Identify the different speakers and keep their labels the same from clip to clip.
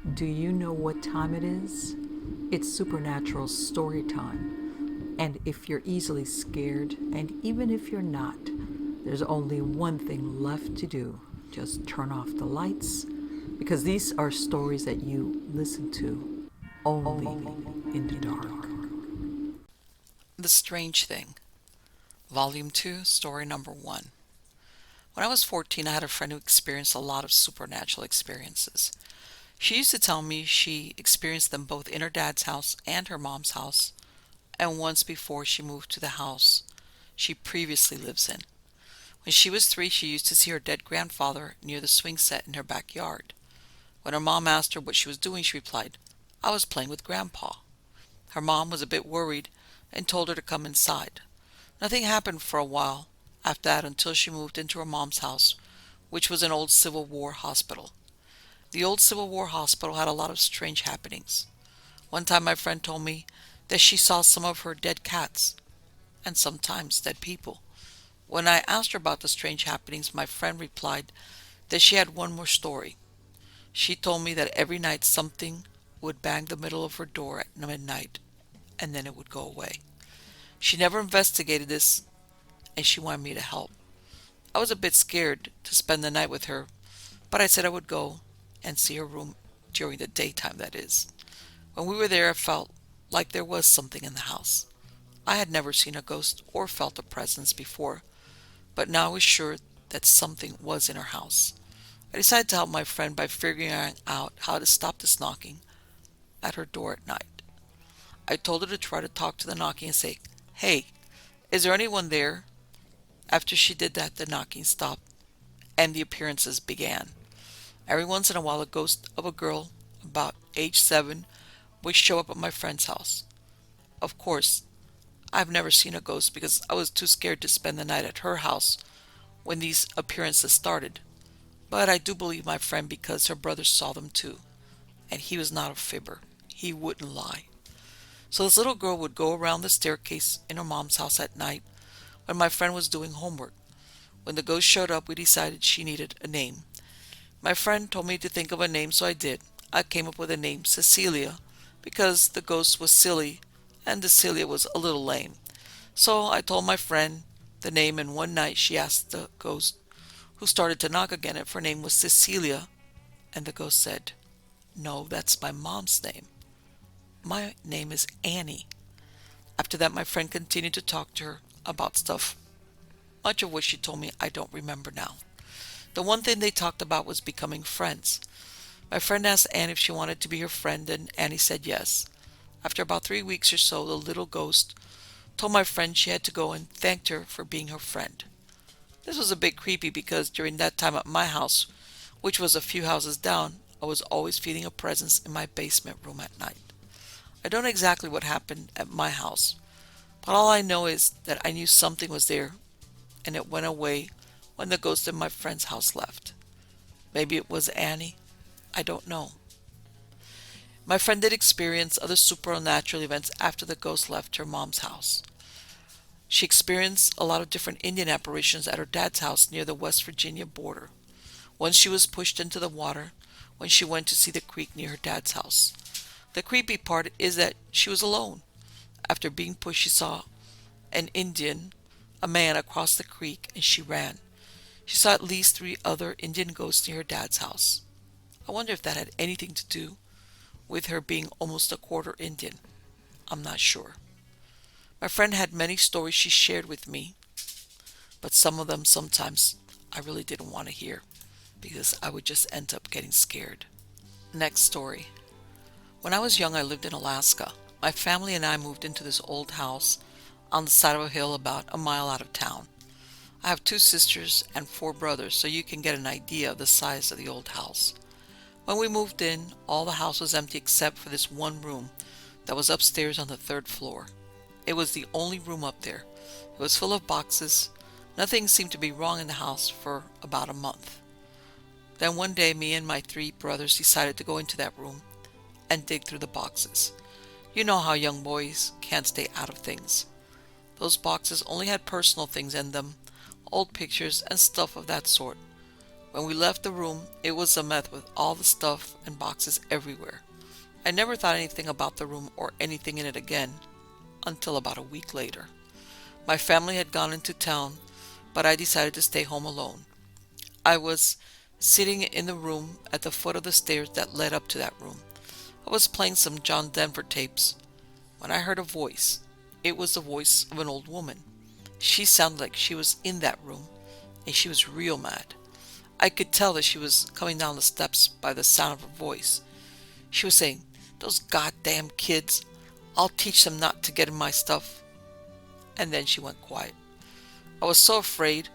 Speaker 1: Do you know what time it is? It's supernatural story time. And if you're easily scared, and even if you're not, there's only one thing left to do. Just turn off the lights, because these are stories that you listen to only in the dark.
Speaker 2: The Strange Thing, Volume 2, Story Number 1. When I was 14, I had a friend who experienced a lot of supernatural experiences. She used to tell me she experienced them both in her dad's house and her mom's house, and once before she moved to the house she previously lives in. When she was 3, she used to see her dead grandfather near the swing set in her backyard. When her mom asked her what she was doing, she replied, "I was playing with Grandpa." Her mom was a bit worried and told her to come inside. Nothing happened for a while after that until she moved into her mom's house, which was an old Civil War hospital. The old Civil War hospital had a lot of strange happenings. One time my friend told me that she saw some of her dead cats, and sometimes dead people. When I asked her about the strange happenings, my friend replied that she had one more story. She told me that every night something would bang the middle of her door at midnight, and then it would go away. She never investigated this, and she wanted me to help. I was a bit scared to spend the night with her, but I said I would go and see her room during the daytime, that is. When we were there, I felt like there was something in the house. I had never seen a ghost or felt a presence before, but now I was sure that something was in her house. I decided to help my friend by figuring out how to stop this knocking at her door at night. I told her to try to talk to the knocking and say, "Hey, is there anyone there?" After she did that, the knocking stopped and the appearances began. Every once in a while, a ghost of a girl about age 7 would show up at my friend's house. Of course, I've never seen a ghost because I was too scared to spend the night at her house when these appearances started. But I do believe my friend because her brother saw them too, and he was not a fibber. He wouldn't lie. So this little girl would go around the staircase in her mom's house at night when my friend was doing homework. When the ghost showed up, we decided she needed a name. My friend told me to think of a name, so I did. I came up with the name Cecilia because the ghost was silly and Cecilia was a little lame. So I told my friend the name, and one night she asked the ghost, who started to knock again, if her name was Cecilia, and the ghost said, "No, that's my mom's name. My name is Annie." After that, my friend continued to talk to her about stuff. Much of what she told me I don't remember now. The one thing they talked about was becoming friends. My friend asked Annie if she wanted to be her friend, and Annie said yes. After about 3 weeks or so, the little ghost told my friend she had to go and thanked her for being her friend. This was a bit creepy because during that time at my house, which was a few houses down, I was always feeling a presence in my basement room at night. I don't know exactly what happened at my house, but all I know is that I knew something was there, and it went away when the ghost in my friend's house left. Maybe it was Annie. I don't know. My friend did experience other supernatural events after the ghost left her mom's house. She experienced a lot of different Indian apparitions at her dad's house near the West Virginia border. Once she was pushed into the water when she went to see the creek near her dad's house. The creepy part is that she was alone. After being pushed, she saw an Indian, a man, across the creek, and she ran. She saw at least 3 other Indian ghosts near her dad's house. I wonder if that had anything to do with her being almost a quarter Indian. I'm not sure. My friend had many stories she shared with me, but some of them sometimes I really didn't want to hear because I would just end up getting scared. Next story. When I was young, I lived in Alaska. My family and I moved into this old house on the side of a hill about a mile out of town. I have 2 sisters and 4 brothers, so you can get an idea of the size of the old house. When we moved in, all the house was empty except for this one room that was upstairs on the 3rd floor. It was the only room up there. It was full of boxes. Nothing seemed to be wrong in the house for about a month. Then one day, me and my 3 brothers decided to go into that room and dig through the boxes. You know how young boys can't stay out of things. Those boxes only had personal things in them, old pictures and stuff of that sort. When we left the room, it was a mess with all the stuff and boxes everywhere. I never thought anything about the room or anything in it again until about a week later. My family had gone into town, but I decided to stay home alone. I was sitting in the room at the foot of the stairs that led up to that room. I was playing some John Denver tapes when I heard a voice. It was the voice of an old woman. She sounded like she was in that room, and she was real mad. I could tell that she was coming down the steps by the sound of her voice. She was saying, "Those goddamn kids, I'll teach them not to get in my stuff." And then she went quiet. I was so afraid,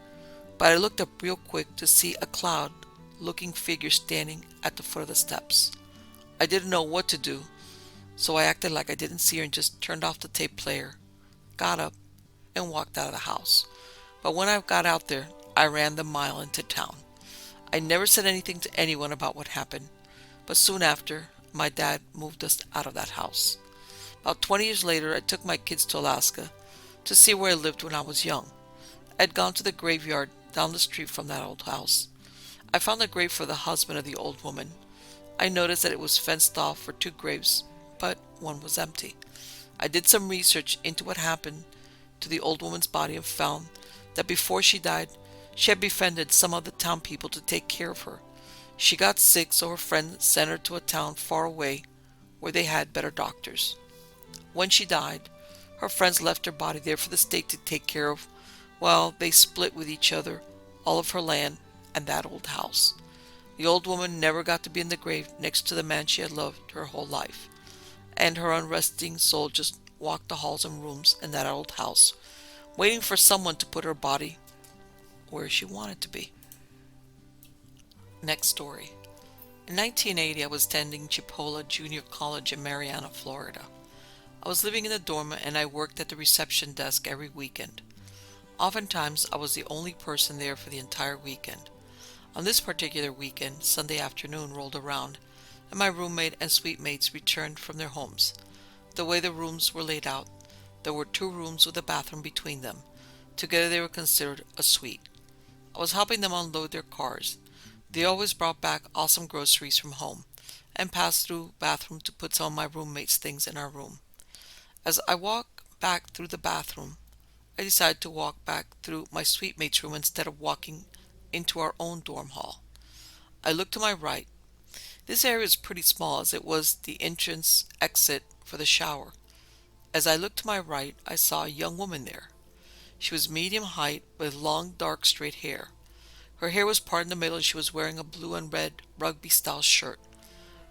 Speaker 2: but I looked up real quick to see a cloud-looking figure standing at the foot of the steps. I didn't know what to do, so I acted like I didn't see her and just turned off the tape player, got up, and walked out of the house. But when I got out there, I ran the mile into town. I never said anything to anyone about what happened, but soon after, my dad moved us out of that house. About 20 years later, I took my kids to Alaska to see where I lived when I was young. I had gone to the graveyard down the street from that old house. I found a grave for the husband of the old woman. I noticed that it was fenced off for 2 graves, but one was empty. I did some research into what happened to the old woman's body and found that before she died, she had befriended some of the town people to take care of her. She got sick, so her friend sent her to a town far away where they had better doctors. When she died, her friends left her body there for the state to take care of while they split with each other all of her land and that old house. The old woman never got to be in the grave next to the man she had loved her whole life, and her unresting soul just walked the halls and rooms in that old house, waiting for someone to put her body where she wanted to be. Next story. In 1980, I was attending Chipola Junior College in Marianna, Florida. I was living in a dorm and I worked at the reception desk every weekend. Oftentimes, I was the only person there for the entire weekend. On this particular weekend, Sunday afternoon rolled around, and my roommate and suite mates returned from their homes. The way the rooms were laid out, there were 2 rooms with a bathroom between them. Together they were considered a suite. I was helping them unload their cars. They always brought back awesome groceries from home, and passed through bathroom to put some of my roommates' things in our room. As I walked back through the bathroom, I decided to walk back through my suite mate's room instead of walking into our own dorm hall. I looked to my right. This area was pretty small as it was the entrance exit for the shower. As I looked to my right, I saw a young woman there. She was medium height with long, dark, straight hair. Her hair was parted in the middle and she was wearing a blue and red rugby-style shirt.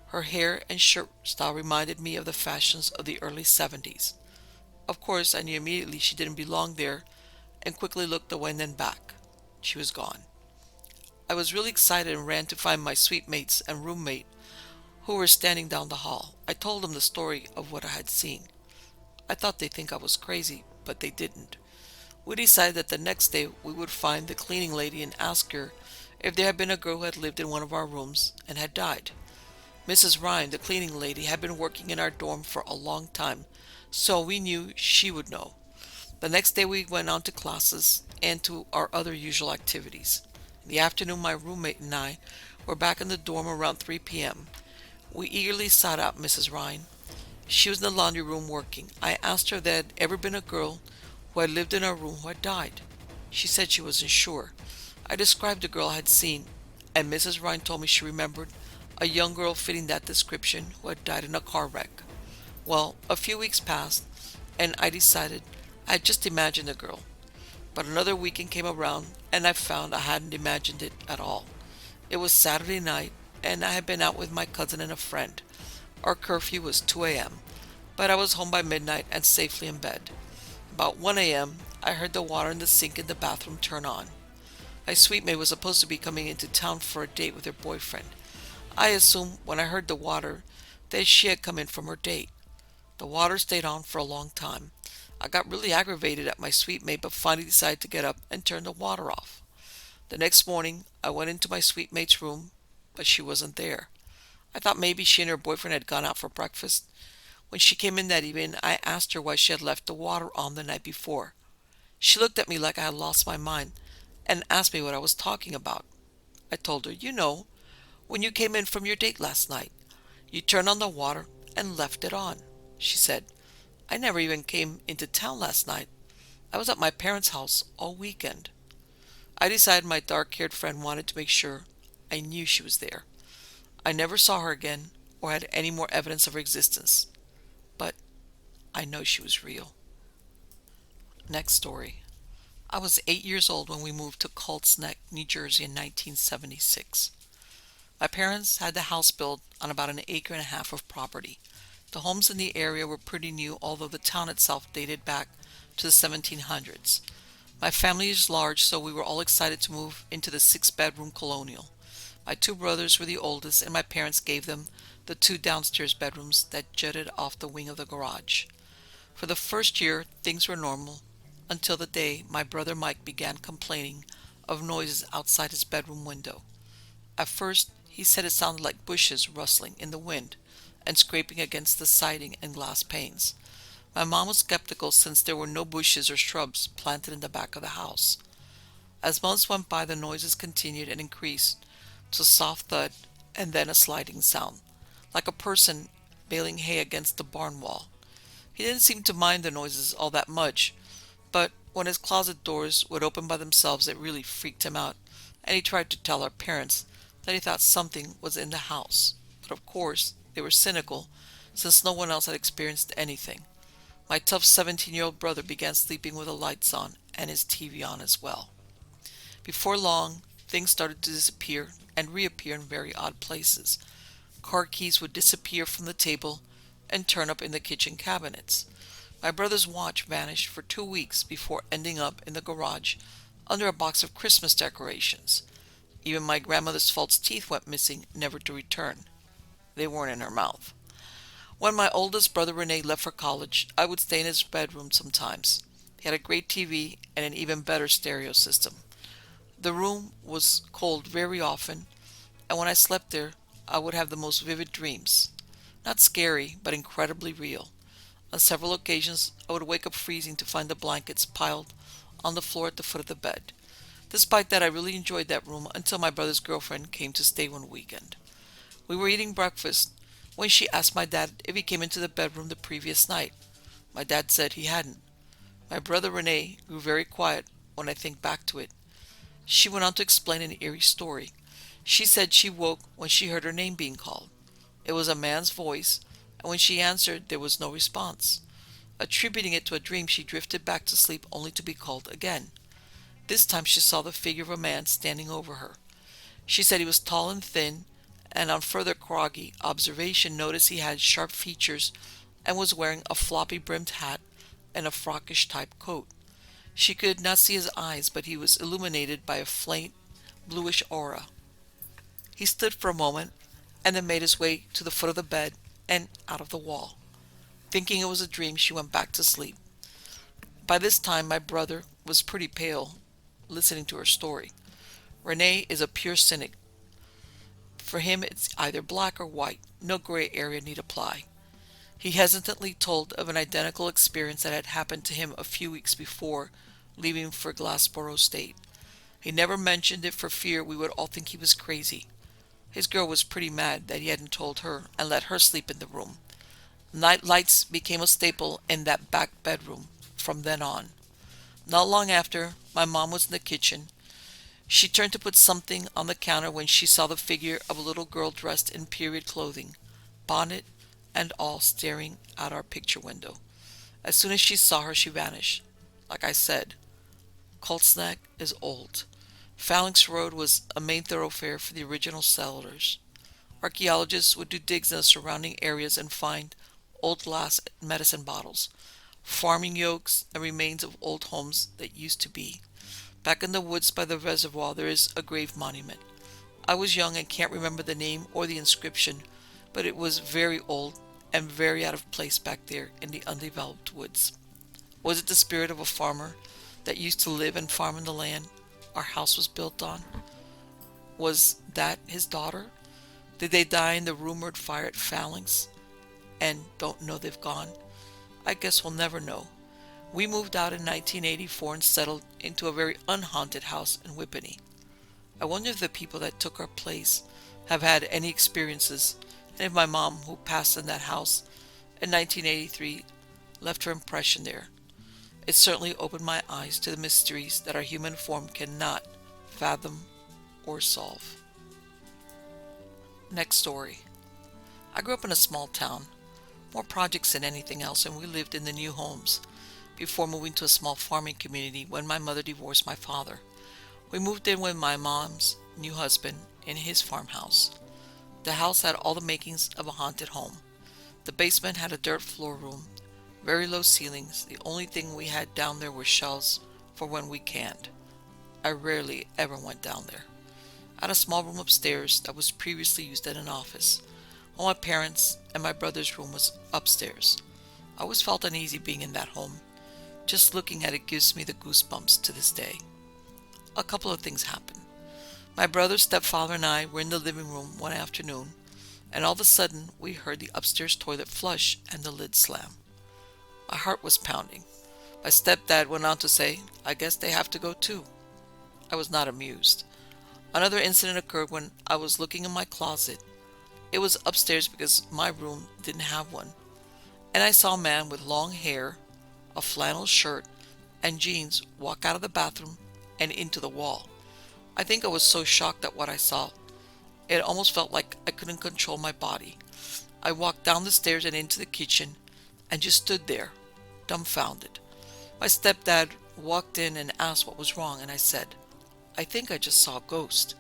Speaker 2: Her hair and shirt style reminded me of the fashions of the early 70s. Of course, I knew immediately she didn't belong there and quickly looked away and then back. She was gone. I was really excited and ran to find my suite mates and roommate who were standing down the hall. I told them the story of what I had seen. I thought they'd think I was crazy, but they didn't. We decided that the next day we would find the cleaning lady and ask her if there had been a girl who had lived in one of our rooms and had died. Mrs. Ryan, the cleaning lady, had been working in our dorm for a long time, so we knew she would know. The next day we went on to classes and to our other usual activities. In the afternoon, my roommate and I were back in the dorm around 3 p.m. We eagerly sought out Mrs. Ryan. She was in the laundry room working. I asked her if there had ever been a girl who had lived in our room who had died. She said she wasn't sure. I described the girl I had seen, and Mrs. Ryan told me she remembered a young girl fitting that description who had died in a car wreck. Well, a few weeks passed, and I decided I had just imagined the girl. But another weekend came around, and I found I hadn't imagined it at all. It was Saturday night, and I had been out with my cousin and a friend. Our curfew was 2 a.m., but I was home by midnight and safely in bed. About 1 a.m., I heard the water in the sink in the bathroom turn on. My suite mate was supposed to be coming into town for a date with her boyfriend. I assumed when I heard the water that she had come in from her date. The water stayed on for a long time. I got really aggravated at my suite mate, but finally decided to get up and turn the water off. The next morning, I went into my suite mate's room, but she wasn't there. I thought maybe she and her boyfriend had gone out for breakfast. When she came in that evening, I asked her why she had left the water on the night before. She looked at me like I had lost my mind and asked me what I was talking about. I told her, when you came in from your date last night, you turned on the water and left it on. She said, I never even came into town last night. I was at my parents' house all weekend. I decided my dark-haired friend wanted to make sure I knew she was there. I never saw her again or had any more evidence of her existence, but I know she was real. Next story. I was 8 years old when we moved to Colts Neck, New Jersey in 1976. My parents had the house built on about an acre and a half of property. The homes in the area were pretty new, although the town itself dated back to the 1700s. My family is large, so we were all excited to move into the 6-bedroom colonial. My 2 brothers were the oldest, and my parents gave them the 2 downstairs bedrooms that jutted off the wing of the garage. For the first year, things were normal, until the day my brother Mike began complaining of noises outside his bedroom window. At first, he said it sounded like bushes rustling in the wind and scraping against the siding and glass panes. My mom was skeptical since there were no bushes or shrubs planted in the back of the house. As months went by, the noises continued and increased to a soft thud and then a sliding sound, like a person baling hay against the barn wall. He didn't seem to mind the noises all that much, but when his closet doors would open by themselves, it really freaked him out, and he tried to tell our parents that he thought something was in the house. But of course, they were cynical, since no one else had experienced anything. My tough 17-year-old brother began sleeping with the lights on and his TV on as well. Before long, things started to disappear and reappear in very odd places. Car keys would disappear from the table and turn up in the kitchen cabinets. My brother's watch vanished for 2 weeks before ending up in the garage under a box of Christmas decorations. Even my grandmother's false teeth went missing, never to return. They weren't in her mouth. When my oldest brother Rene left for college, I would stay in his bedroom sometimes. He had a great TV and an even better stereo system. The room was cold very often, and when I slept there, I would have the most vivid dreams. Not scary, but incredibly real. On several occasions, I would wake up freezing to find the blankets piled on the floor at the foot of the bed. Despite that, I really enjoyed that room until my brother's girlfriend came to stay one weekend. We were eating breakfast when she asked my dad if he came into the bedroom the previous night. My dad said he hadn't. My brother Rene grew very quiet when I think back to it. She went on to explain an eerie story. She said she woke when she heard her name being called. It was a man's voice, and when she answered, there was no response. Attributing it to a dream, she drifted back to sleep only to be called again. This time she saw the figure of a man standing over her. She said he was tall and thin, and on further groggy observation noticed he had sharp features and was wearing a floppy-brimmed hat and a frockish-type coat. She could not see his eyes, but he was illuminated by a faint bluish aura. He stood for a moment, and then made his way to the foot of the bed and out of the wall. Thinking it was a dream, she went back to sleep. By this time, my brother was pretty pale, listening to her story. Rene is a pure cynic. For him, it's either black or white. No gray area need apply. He hesitantly told of an identical experience that had happened to him a few weeks before leaving for Glassboro State. He never mentioned it for fear we would all think he was crazy. His girl was pretty mad that he hadn't told her and let her sleep in the room. Night lights became a staple in that back bedroom from then on. Not long after, my mom was in the kitchen. She turned to put something on the counter when she saw the figure of a little girl dressed in period clothing, bonnet and all, staring out our picture window. As soon as she saw her, she vanished. Like I said, Colts Neck is old. Phalanx Road was a main thoroughfare for the original settlers. Archaeologists would do digs in the surrounding areas and find old glass medicine bottles, farming yokes, and remains of old homes that used to be. Back in the woods by the reservoir, there is a grave monument. I was young and can't remember the name or the inscription, but it was very old and very out of place back there in the undeveloped woods. Was it the spirit of a farmer that used to live and farm in the land our house was built on? Was that his daughter? Did they die in the rumored fire at Phalanx and don't know they've gone? I guess we'll never know. We moved out in 1984 and settled into a very unhaunted house in Whippany. I wonder if the people that took our place have had any experiences, and if my mom, who passed in that house in 1983, left her impression there. It certainly opened my eyes to the mysteries that our human form cannot fathom or solve. Next story. I grew up in a small town, more projects than anything else, and we lived in the new homes before moving to a small farming community when my mother divorced my father. We moved in with my mom's new husband in his farmhouse. The house had all the makings of a haunted home. The basement had a dirt floor room, very low ceilings. The only thing we had down there were shelves for when we canned. I rarely ever went down there. I had a small room upstairs that was previously used as an office, while my parents' and my brother's room was upstairs. I always felt uneasy being in that home. Just looking at it gives me the goosebumps to this day. A couple of things happened. My brother's stepfather and I were in the living room one afternoon, and all of a sudden we heard the upstairs toilet flush and the lid slam. My heart was pounding. My stepdad went on to say, "I guess they have to go too." I was not amused. Another incident occurred when I was looking in my closet. It was upstairs because my room didn't have one, and I saw a man with long hair, a flannel shirt, and jeans walk out of the bathroom and into the wall. I think I was so shocked at what I saw, it almost felt like I couldn't control my body. I walked down the stairs and into the kitchen and just stood there, dumbfounded. My stepdad walked in and asked what was wrong, and I said, "I think I just saw a ghost."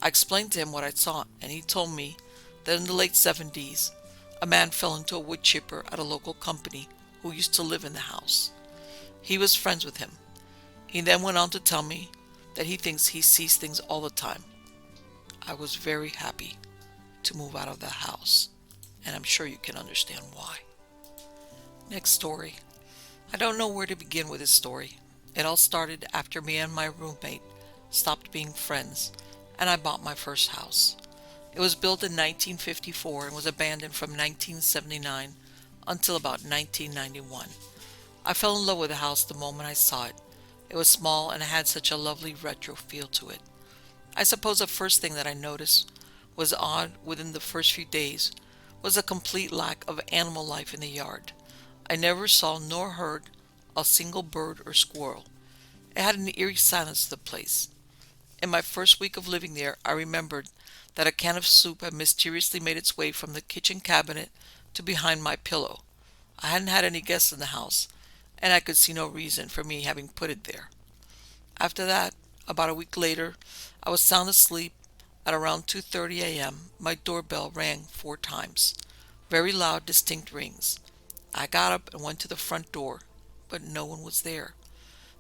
Speaker 2: I explained to him what I saw, and he told me that in the late 70s, a man fell into a wood chipper at a local company who used to live in the house. He was friends with him. He then went on to tell me that he thinks he sees things all the time. I was very happy to move out of the house, and I'm sure you can understand why. Next story. I don't know where to begin with this story. It all started after me and my roommate stopped being friends, and I bought my first house. It was built in 1954 and was abandoned from 1979 until about 1991. I fell in love with the house the moment I saw it. It was small and had such a lovely retro feel to it. I suppose the first thing that I noticed was odd within the first few days was a complete lack of animal life in the yard. I never saw nor heard a single bird or squirrel. It had an eerie silence to the place. In my first week of living there, I remembered that a can of soup had mysteriously made its way from the kitchen cabinet to behind my pillow. I hadn't had any guests in the house, and I could see no reason for me having put it there. After that, about a week later, I was sound asleep. At around 2:30 a.m., my doorbell rang 4 times. Very loud, distinct rings. I got up and went to the front door, but no one was there.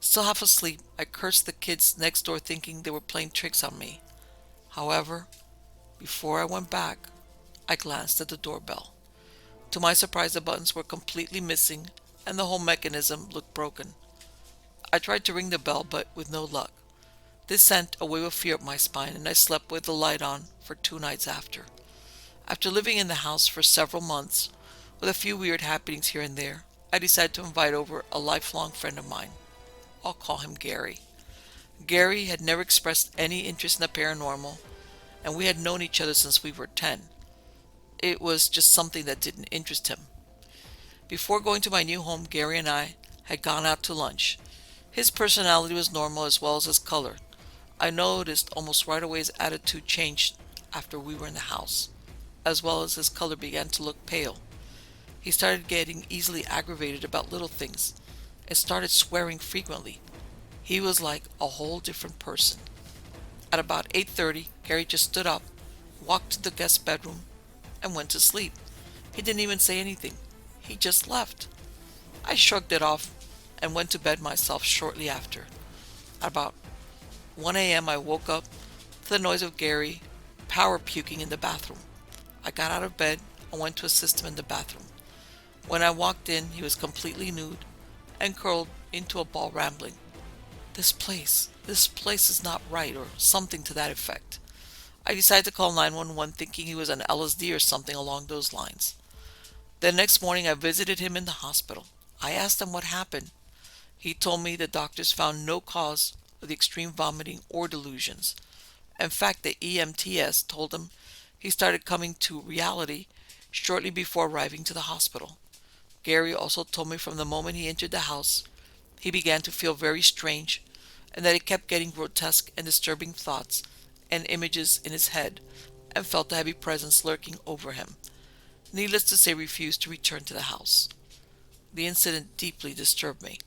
Speaker 2: Still half asleep, I cursed the kids next door thinking they were playing tricks on me. However, before I went back, I glanced at the doorbell. To my surprise, the buttons were completely missing and the whole mechanism looked broken. I tried to ring the bell, but with no luck. This sent a wave of fear up my spine, and I slept with the light on for 2 nights after. After living in the house for several months, with a few weird happenings here and there, I decided to invite over a lifelong friend of mine. I'll call him Gary. Gary had never expressed any interest in the paranormal, and we had known each other since we were 10. It was just something that didn't interest him. Before going to my new home, Gary and I had gone out to lunch. His personality was normal as well as his color. I noticed almost right away his attitude changed after we were in the house, as well as his color began to look pale. He started getting easily aggravated about little things and started swearing frequently. He was like a whole different person. At about 8:30, Gary just stood up, walked to the guest bedroom, and went to sleep. He didn't even say anything. He just left. I shrugged it off and went to bed myself shortly after. At about 1 a.m. I woke up to the noise of Gary power puking in the bathroom. I got out of bed and went to assist him in the bathroom. When I walked in, he was completely nude and curled into a ball rambling. This place is not right," or something to that effect. I decided to call 911 thinking he was on LSD or something along those lines. The next morning I visited him in the hospital. I asked him what happened. He told me the doctors found no cause of the extreme vomiting or delusions. In fact, the EMTS told him he started coming to reality shortly before arriving to the hospital. Gary also told me from the moment he entered the house, he began to feel very strange and that he kept getting grotesque and disturbing thoughts and images in his head and felt a heavy presence lurking over him. Needless to say, refused to return to the house. The incident deeply disturbed me.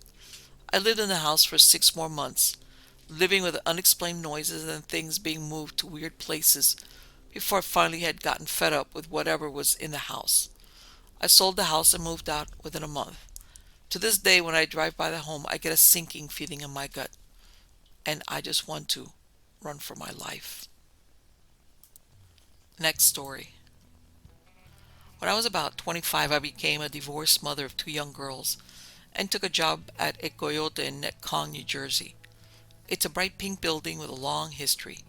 Speaker 2: I lived in the house for 6 more months, living with unexplained noises and things being moved to weird places before I finally had gotten fed up with whatever was in the house. I sold the house and moved out within a month. To this day, when I drive by the home, I get a sinking feeling in my gut, and I just want to run for my life. Next story. When I was about 25, I became a divorced mother of 2 young girls and took a job at a Coyote in Netcong, New Jersey. It's a bright pink building with a long history.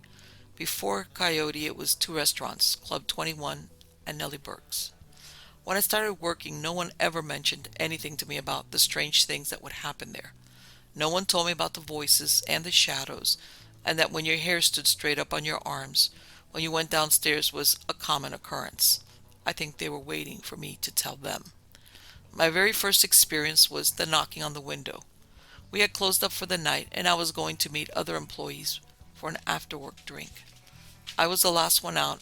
Speaker 2: Before Coyote, it was 2 restaurants, Club 21 and Nellie Burke's. When I started working, no one ever mentioned anything to me about the strange things that would happen there. No one told me about the voices and the shadows, and that when your hair stood straight up on your arms when you went downstairs was a common occurrence. I think they were waiting for me to tell them. My very first experience was the knocking on the window. We had closed up for the night, and I was going to meet other employees for an after-work drink. I was the last one out,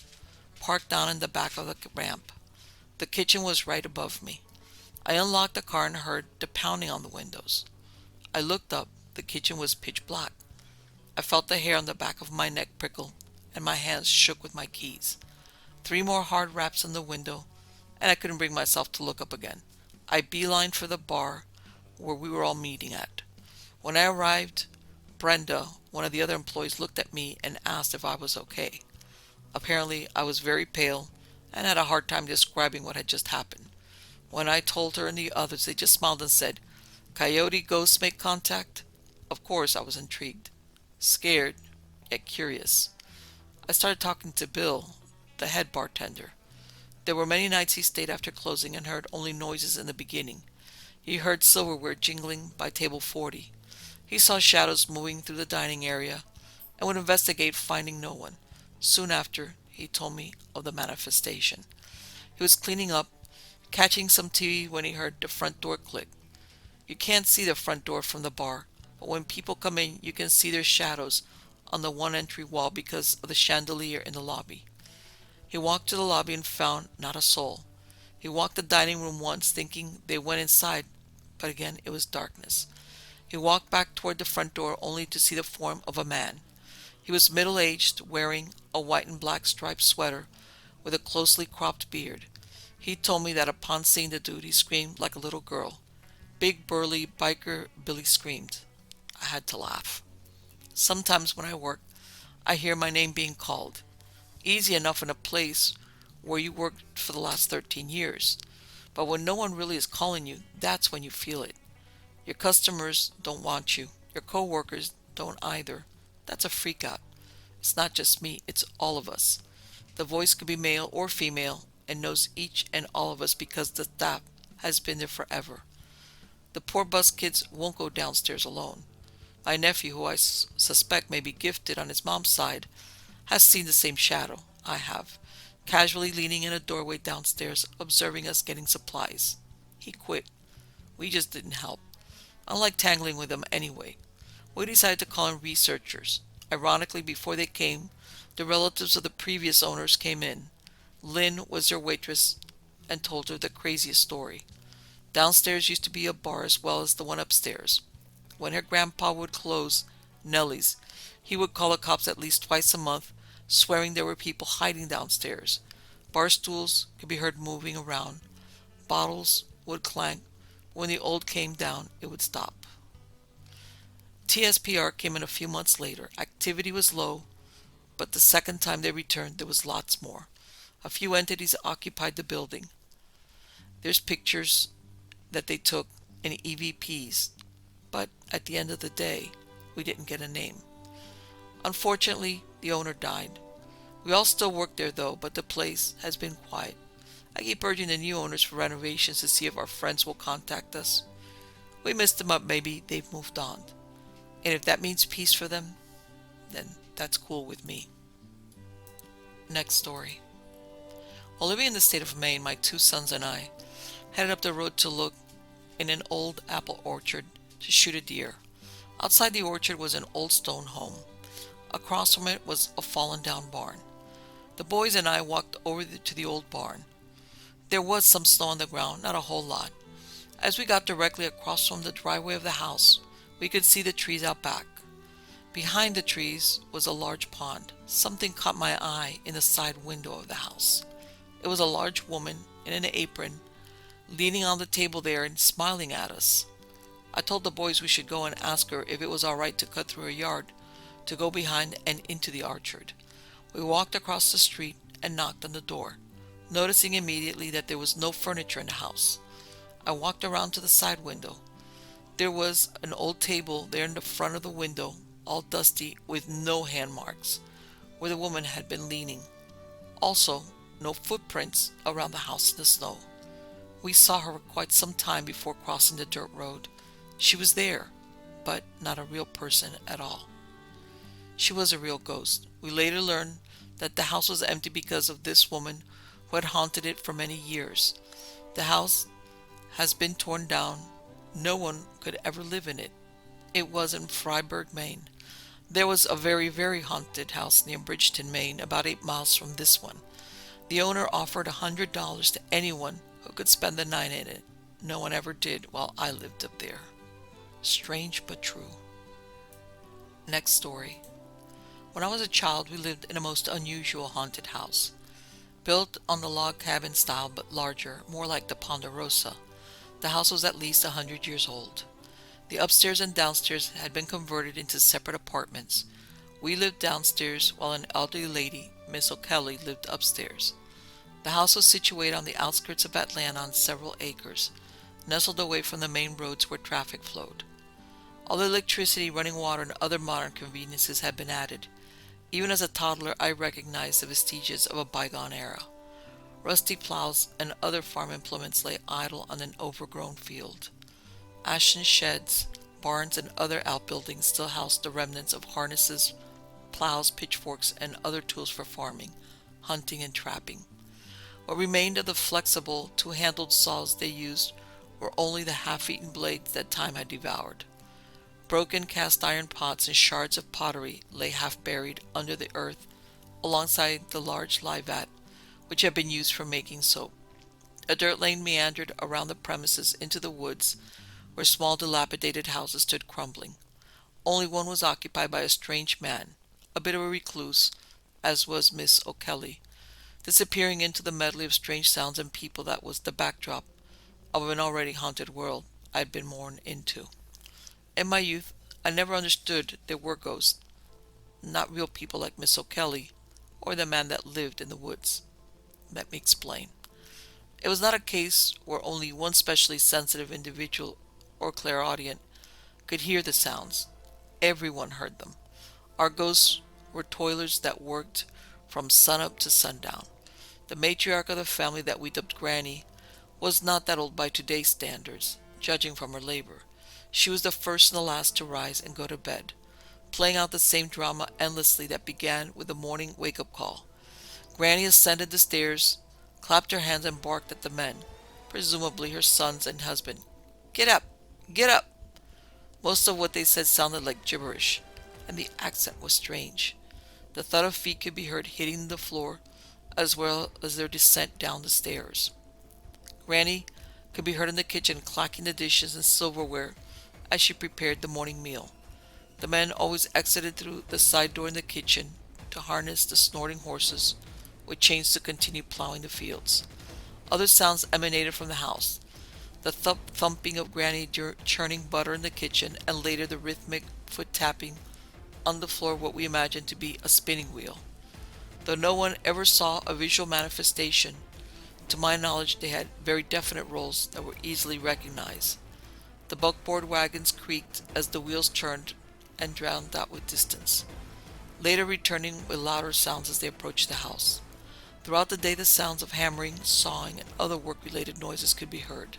Speaker 2: parked down in the back of the ramp. The kitchen was right above me. I unlocked the car and heard the pounding on the windows. I looked up. The kitchen was pitch black. I felt the hair on the back of my neck prickle, and my hands shook with my keys. 3 more hard raps on the window, and I couldn't bring myself to look up again. I beelined for the bar where we were all meeting at. When I arrived, Brenda, one of the other employees, looked at me and asked if I was okay. Apparently, I was very pale and had a hard time describing what had just happened. When I told her and the others, they just smiled and said, "Coyote ghosts make contact?" Of course, I was intrigued, scared, yet curious. I started talking to Bill, the head bartender. There were many nights he stayed after closing and heard only noises in the beginning. He heard silverware jingling by table 40. He saw shadows moving through the dining area and would investigate, finding no one. Soon after, he told me of the manifestation. He was cleaning up, catching some tea when he heard the front door click. You can't see the front door from the bar, but when people come in, you can see their shadows on the one entry wall because of the chandelier in the lobby. He walked to the lobby and found not a soul. He walked the dining room once, thinking they went inside, but again it was darkness. He walked back toward the front door only to see the form of a man. He was middle-aged, wearing a white and black striped sweater with a closely cropped beard. He told me that upon seeing the dude, he screamed like a little girl. Big, burly biker Billy screamed. I had to laugh. Sometimes when I work, I hear my name being called. Easy enough in a place where you worked for the last 13 years. But when no one really is calling you, that's when you feel it. Your customers don't want you. Your co-workers don't either. That's a freak out. It's not just me, it's all of us. The voice could be male or female and knows each and all of us because the staff has been there forever. The poor bus kids won't go downstairs alone. My nephew, who I suspect may be gifted on his mom's side, has seen the same shadow I have, casually leaning in a doorway downstairs, observing us getting supplies. He quit. We just didn't help. I don't like tangling with them anyway. We decided to call in researchers. Ironically, before they came, the relatives of the previous owners came in. Lynn was their waitress and told her the craziest story. Downstairs used to be a bar as well as the one upstairs. When her grandpa would close Nellie's, he would call the cops at least twice a month, swearing there were people hiding downstairs. Bar stools could be heard moving around. Bottles would clank. When the old came down, it would stop. TSPR came in a few months later. Activity was low, but the second time they returned, there was lots more. A few entities occupied the building. There's pictures that they took and EVPs, but at the end of the day, we didn't get a name. Unfortunately, the owner died. We all still work there though, but the place has been quiet. I keep urging the new owners for renovations to see if our friends will contact us. We missed them up, maybe they've moved on. And if that means peace for them, then that's cool with me. Next story. While living in the state of Maine, my two sons and I headed up the road to look in an old apple orchard to shoot a deer. Outside the orchard was an old stone home. Across from it was a fallen down barn. The boys and I walked over to the old barn. There was some snow on the ground, not a whole lot. As we got directly across from the driveway of the house, we could see the trees out back. Behind the trees was a large pond. Something caught my eye in the side window of the house. It was a large woman in an apron, leaning on the table there and smiling at us. I told the boys we should go and ask her if it was all right to cut through her yard to go behind and into the orchard. We walked across the street and knocked on the door, noticing immediately that there was no furniture in the house. I walked around to the side window. There was an old table there in the front of the window, all dusty with no hand marks, where the woman had been leaning. Also, no footprints around the house in the snow. We saw her for quite some time before crossing the dirt road. She was there, but not a real person at all. She was a real ghost. We later learned that the house was empty because of this woman who had haunted it for many years. The house has been torn down. No one could ever live in it. It was in Freiburg, Maine. There was a very, very haunted house near Bridgeton, Maine, about 8 miles from this one. The owner offered $100 to anyone who could spend the night in it. No one ever did while I lived up there. Strange but true. Next story. When I was a child, we lived in a most unusual haunted house. Built on the log cabin style but larger, more like the Ponderosa, the house was at least 100 years old. The upstairs and downstairs had been converted into separate apartments. We lived downstairs while an elderly lady, Miss O'Kelly, lived upstairs. The house was situated on the outskirts of Atlanta on several acres, nestled away from the main roads where traffic flowed. All the electricity, running water, and other modern conveniences had been added. Even as a toddler, I recognized the vestiges of a bygone era. Rusty plows and other farm implements lay idle on an overgrown field. Ashen sheds, barns, and other outbuildings still housed the remnants of harnesses, plows, pitchforks, and other tools for farming, hunting, and trapping. What remained of the flexible, two-handled saws they used were only the half-eaten blades that time had devoured. Broken cast-iron pots and shards of pottery lay half-buried under the earth alongside the large lye vat, which had been used for making soap. A dirt lane meandered around the premises into the woods, where small dilapidated houses stood crumbling. Only one was occupied by a strange man, a bit of a recluse, as was Miss O'Kelly, disappearing into the medley of strange sounds and people that was the backdrop of an already haunted world I had been born into. In my youth, I never understood there were ghosts, not real people like Miss O'Kelly or the man that lived in the woods. Let me explain. It was not a case where only one specially sensitive individual or clairaudient could hear the sounds. Everyone heard them. Our ghosts were toilers that worked from sunup to sundown. The matriarch of the family that we dubbed Granny was not that old by today's standards, judging from her labor. She was the first and the last to rise and go to bed, playing out the same drama endlessly that began with the morning wake-up call. Granny ascended the stairs, clapped her hands, and barked at the men, presumably her sons and husband. "Get up! Get up!" Most of what they said sounded like gibberish, and the accent was strange. The thud of feet could be heard hitting the floor, as well as their descent down the stairs. Granny could be heard in the kitchen clacking the dishes and silverware as she prepared the morning meal. The men always exited through the side door in the kitchen to harness the snorting horses with chains to continue plowing the fields. Other sounds emanated from the house, the thumping of Granny churning butter in the kitchen, and later the rhythmic foot tapping on the floor, what we imagined to be a spinning wheel. Though no one ever saw a visual manifestation, to my knowledge they had very definite roles that were easily recognized. The buckboard wagons creaked as the wheels turned and drowned out with distance, later returning with louder sounds as they approached the house. Throughout the day the sounds of hammering, sawing, and other work-related noises could be heard.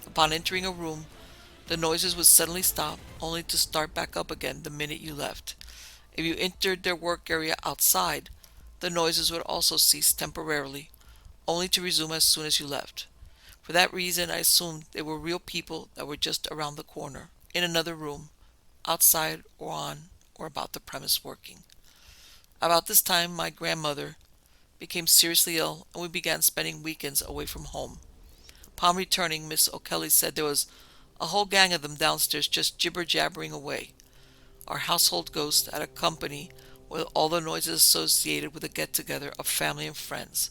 Speaker 2: Upon entering a room, the noises would suddenly stop, only to start back up again the minute you left. If you entered their work area outside, The noises would also cease temporarily, only to resume as soon as you left. For that reason, I assumed they were real people that were just around the corner, in another room, outside or on or about the premise working. About this time, my grandmother became seriously ill, and we began spending weekends away from home. Upon returning, Miss O'Kelly said there was a whole gang of them downstairs just jibber-jabbering away. Our household ghost had a company with all the noises associated with a get-together of family and friends.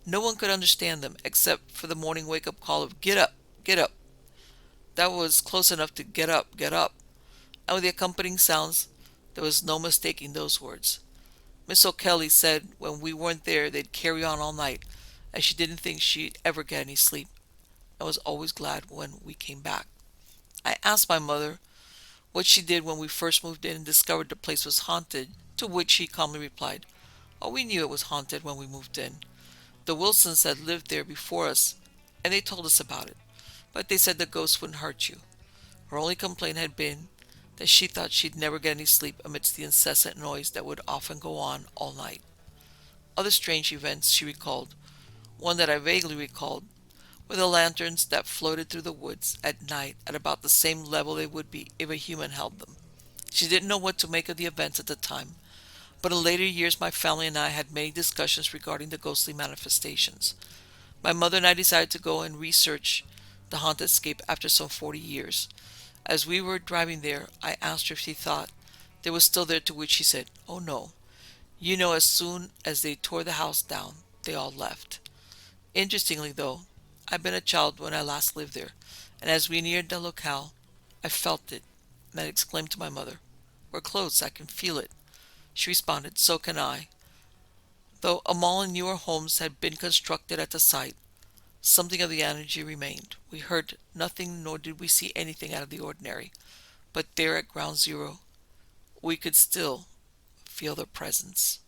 Speaker 2: No one could understand them except for the morning wake-up call of "Get up, get up." That was close enough to "Get up, get up." And with the accompanying sounds, there was no mistaking those words. Miss O'Kelly said when we weren't there they'd carry on all night, as she didn't think she'd ever get any sleep, and was always glad when we came back. I asked my mother what she did when we first moved in and discovered the place was haunted, to which she calmly replied, "Oh, we knew it was haunted when we moved in. The Wilsons had lived there before us, and they told us about it, but they said the ghost wouldn't hurt you." Her only complaint had been that she thought she'd never get any sleep amidst the incessant noise that would often go on all night. Other strange events she recalled, one that I vaguely recalled, were the lanterns that floated through the woods at night at about the same level they would be if a human held them. She didn't know what to make of the events at the time, but in later years my family and I had many discussions regarding the ghostly manifestations. My mother and I decided to go and research the haunted scape after some 40 years. As we were driving there, I asked her if she thought they were still there, to which she said, "Oh no. You know, as soon as they tore the house down, they all left." Interestingly, though, I'd been a child when I last lived there, and as we neared the locale, I felt it, and I exclaimed to my mother, "We're close, I can feel it." She responded, "So can I." Though a mall and newer homes had been constructed at the site, something of the energy remained. We heard nothing nor did we see anything out of the ordinary, but there at ground zero, we could still feel their presence.